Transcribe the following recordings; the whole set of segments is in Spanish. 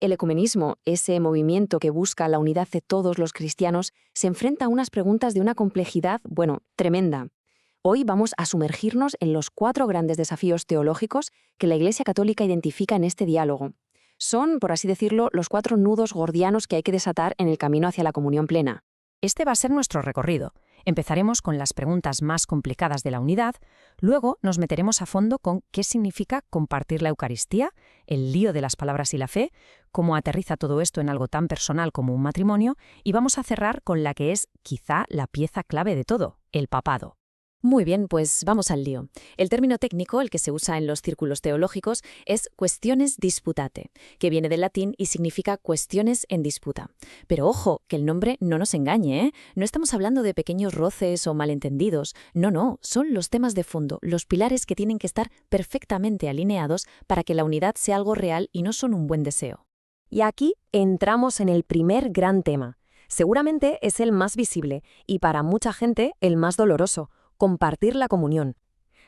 El ecumenismo, ese movimiento que busca la unidad de todos los cristianos, se enfrenta a unas preguntas de una complejidad, bueno, tremenda. Hoy vamos a sumergirnos en los 4 grandes desafíos teológicos que la Iglesia Católica identifica en este diálogo. Son, por así decirlo, los 4 nudos gordianos que hay que desatar en el camino hacia la comunión plena. Este va a ser nuestro recorrido. Empezaremos con las preguntas más complicadas de la unidad, luego nos meteremos a fondo con qué significa compartir la Eucaristía, el lío de las palabras y la fe, cómo aterriza todo esto en algo tan personal como un matrimonio, y vamos a cerrar con la que es quizá la pieza clave de todo, el papado. Muy bien, pues vamos al lío. El término técnico, el que se usa en los círculos teológicos, es questiones disputate, que viene del latín y significa cuestiones en disputa. Pero ojo, que el nombre no nos engañe, ¿eh? No estamos hablando de pequeños roces o malentendidos. No, son los temas de fondo, los pilares que tienen que estar perfectamente alineados para que la unidad sea algo real y no son un buen deseo. Y aquí entramos en el primer gran tema. Seguramente es el más visible y para mucha gente el más doloroso. Compartir la comunión.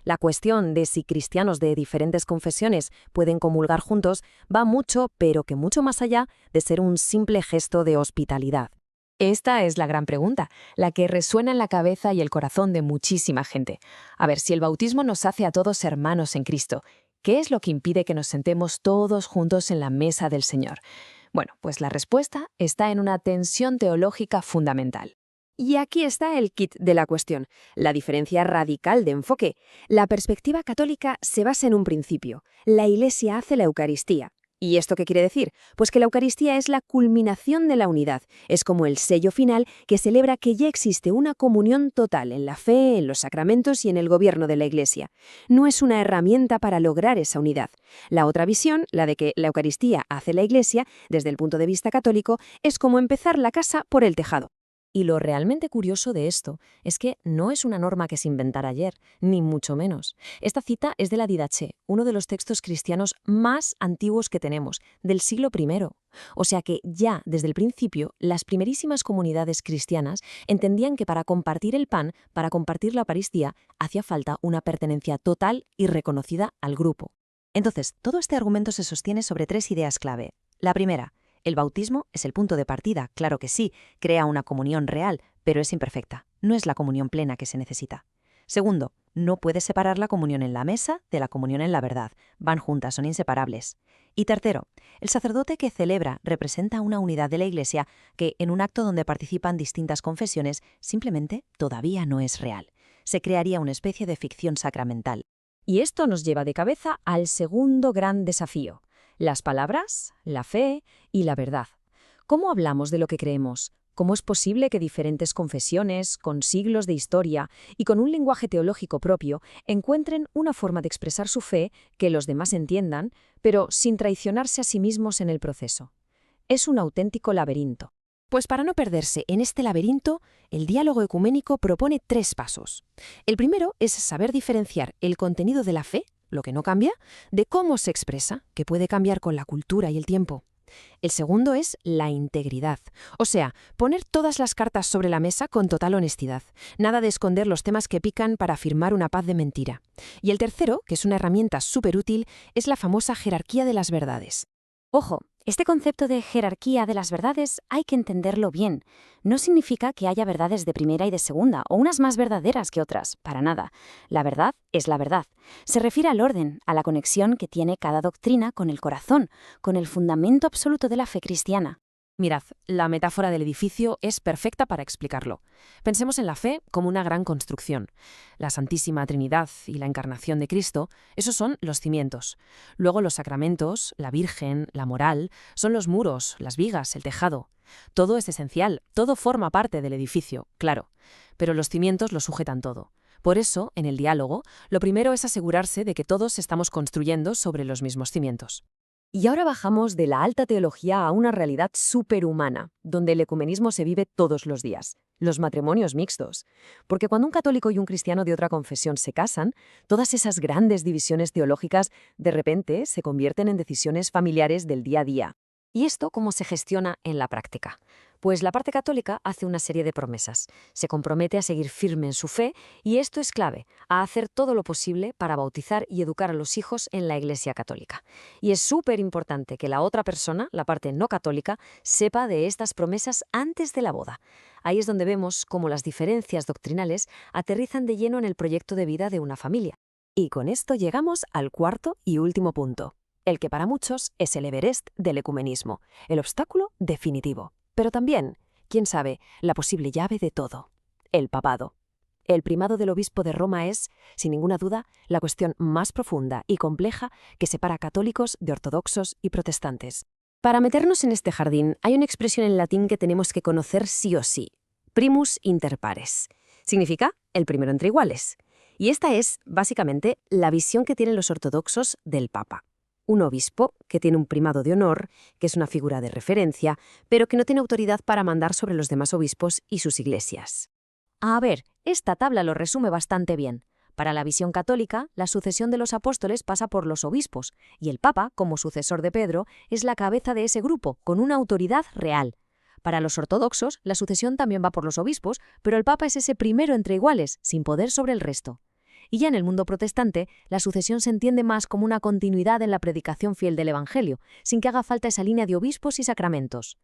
La cuestión de si cristianos de diferentes confesiones pueden comulgar juntos va mucho, pero que mucho más allá de ser un simple gesto de hospitalidad. Esta es la gran pregunta, la que resuena en la cabeza y el corazón de muchísima gente. A ver, si el bautismo nos hace a todos hermanos en Cristo, ¿qué es lo que impide que nos sentemos todos juntos en la mesa del Señor? Bueno, pues la respuesta está en una tensión teológica fundamental. Y aquí está el kit de la cuestión, la diferencia radical de enfoque. La perspectiva católica se basa en un principio. La Iglesia hace la Eucaristía. ¿Y esto qué quiere decir? Pues que la Eucaristía es la culminación de la unidad. Es como el sello final que celebra que ya existe una comunión total en la fe, en los sacramentos y en el gobierno de la Iglesia. No es una herramienta para lograr esa unidad. La otra visión, la de que la Eucaristía hace la Iglesia, desde el punto de vista católico, es como empezar la casa por el tejado. Y lo realmente curioso de esto es que no es una norma que se inventara ayer, ni mucho menos. Esta cita es de la Didache, uno de los textos cristianos más antiguos que tenemos, del siglo I. O sea que ya desde el principio, las primerísimas comunidades cristianas entendían que para compartir el pan, para compartir la Eucaristía, hacía falta una pertenencia total y reconocida al grupo. Entonces, todo este argumento se sostiene sobre 3 ideas clave. La primera: el bautismo es el punto de partida, claro que sí, crea una comunión real, pero es imperfecta. No es la comunión plena que se necesita. Segundo, no puedes separar la comunión en la mesa de la comunión en la verdad. Van juntas, son inseparables. Y tercero, el sacerdote que celebra representa una unidad de la Iglesia que, en un acto donde participan distintas confesiones, simplemente todavía no es real. Se crearía una especie de ficción sacramental. Y esto nos lleva de cabeza al segundo gran desafío: las palabras, la fe y la verdad. ¿Cómo hablamos de lo que creemos? ¿Cómo es posible que diferentes confesiones, con siglos de historia y con un lenguaje teológico propio, encuentren una forma de expresar su fe que los demás entiendan, pero sin traicionarse a sí mismos en el proceso? Es un auténtico laberinto. Pues para no perderse en este laberinto, el diálogo ecuménico propone 3 pasos. El primero es saber diferenciar el contenido de la fe, lo que no cambia, de cómo se expresa, que puede cambiar con la cultura y el tiempo. El segundo es la integridad, o sea, poner todas las cartas sobre la mesa con total honestidad. Nada de esconder los temas que pican para afirmar una paz de mentira. Y el tercero, que es una herramienta súper útil, es la famosa jerarquía de las verdades. Ojo, este concepto de jerarquía de las verdades hay que entenderlo bien. No significa que haya verdades de primera y de segunda, o unas más verdaderas que otras, para nada. La verdad es la verdad. Se refiere al orden, a la conexión que tiene cada doctrina con el corazón, con el fundamento absoluto de la fe cristiana. Mirad, la metáfora del edificio es perfecta para explicarlo. Pensemos en la fe como una gran construcción. La Santísima Trinidad y la Encarnación de Cristo, esos son los cimientos. Luego los sacramentos, la Virgen, la moral, son los muros, las vigas, el tejado. Todo es esencial, todo forma parte del edificio, claro. Pero los cimientos lo sujetan todo. Por eso, en el diálogo, lo primero es asegurarse de que todos estamos construyendo sobre los mismos cimientos. Y ahora bajamos de la alta teología a una realidad superhumana, donde el ecumenismo se vive todos los días, los matrimonios mixtos. Porque cuando un católico y un cristiano de otra confesión se casan, todas esas grandes divisiones teológicas de repente se convierten en decisiones familiares del día a día. ¿Y esto cómo se gestiona en la práctica? Pues la parte católica hace una serie de promesas. Se compromete a seguir firme en su fe y esto es clave, a hacer todo lo posible para bautizar y educar a los hijos en la Iglesia católica. Y es súper importante que la otra persona, la parte no católica, sepa de estas promesas antes de la boda. Ahí es donde vemos cómo las diferencias doctrinales aterrizan de lleno en el proyecto de vida de una familia. Y con esto llegamos al cuarto y último punto, el que para muchos es el Everest del ecumenismo, el obstáculo definitivo. Pero también, quién sabe, la posible llave de todo, el papado. El primado del obispo de Roma es, sin ninguna duda, la cuestión más profunda y compleja que separa católicos de ortodoxos y protestantes. Para meternos en este jardín, hay una expresión en latín que tenemos que conocer sí o sí, primus inter pares. Significa el primero entre iguales. Y esta es, básicamente, la visión que tienen los ortodoxos del Papa. Un obispo que tiene un primado de honor, que es una figura de referencia, pero que no tiene autoridad para mandar sobre los demás obispos y sus iglesias. A ver, esta tabla lo resume bastante bien. Para la visión católica, la sucesión de los apóstoles pasa por los obispos, y el Papa, como sucesor de Pedro, es la cabeza de ese grupo, con una autoridad real. Para los ortodoxos, la sucesión también va por los obispos, pero el Papa es ese primero entre iguales, sin poder sobre el resto. Y ya en el mundo protestante, la sucesión se entiende más como una continuidad en la predicación fiel del Evangelio, sin que haga falta esa línea de obispos y sacramentos.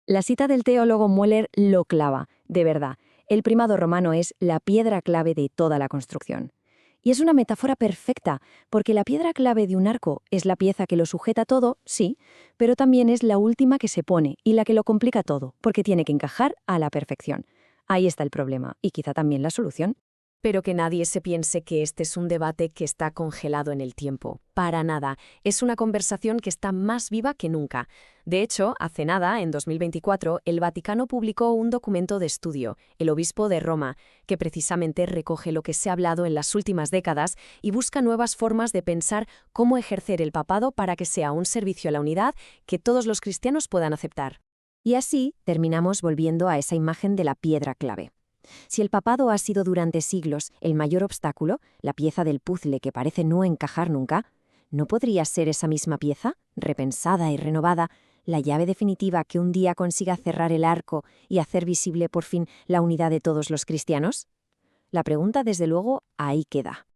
La cita del teólogo Moeller lo clava, de verdad. El primado romano es la piedra clave de toda la construcción. Y es una metáfora perfecta, porque la piedra clave de un arco es la pieza que lo sujeta todo, sí, pero también es la última que se pone y la que lo complica todo, porque tiene que encajar a la perfección. Ahí está el problema, y quizá también la solución. Pero que nadie se piense que este es un debate que está congelado en el tiempo. Para nada. Es una conversación que está más viva que nunca. De hecho, hace nada, en 2024, el Vaticano publicó un documento de estudio, El Obispo de Roma, que precisamente recoge lo que se ha hablado en las últimas décadas y busca nuevas formas de pensar cómo ejercer el papado para que sea un servicio a la unidad que todos los cristianos puedan aceptar. Y así terminamos volviendo a esa imagen de la piedra clave. Si el papado ha sido durante siglos el mayor obstáculo, la pieza del puzzle que parece no encajar nunca, ¿no podría ser esa misma pieza, repensada y renovada, la llave definitiva que un día consiga cerrar el arco y hacer visible por fin la unidad de todos los cristianos? La pregunta, desde luego, ahí queda.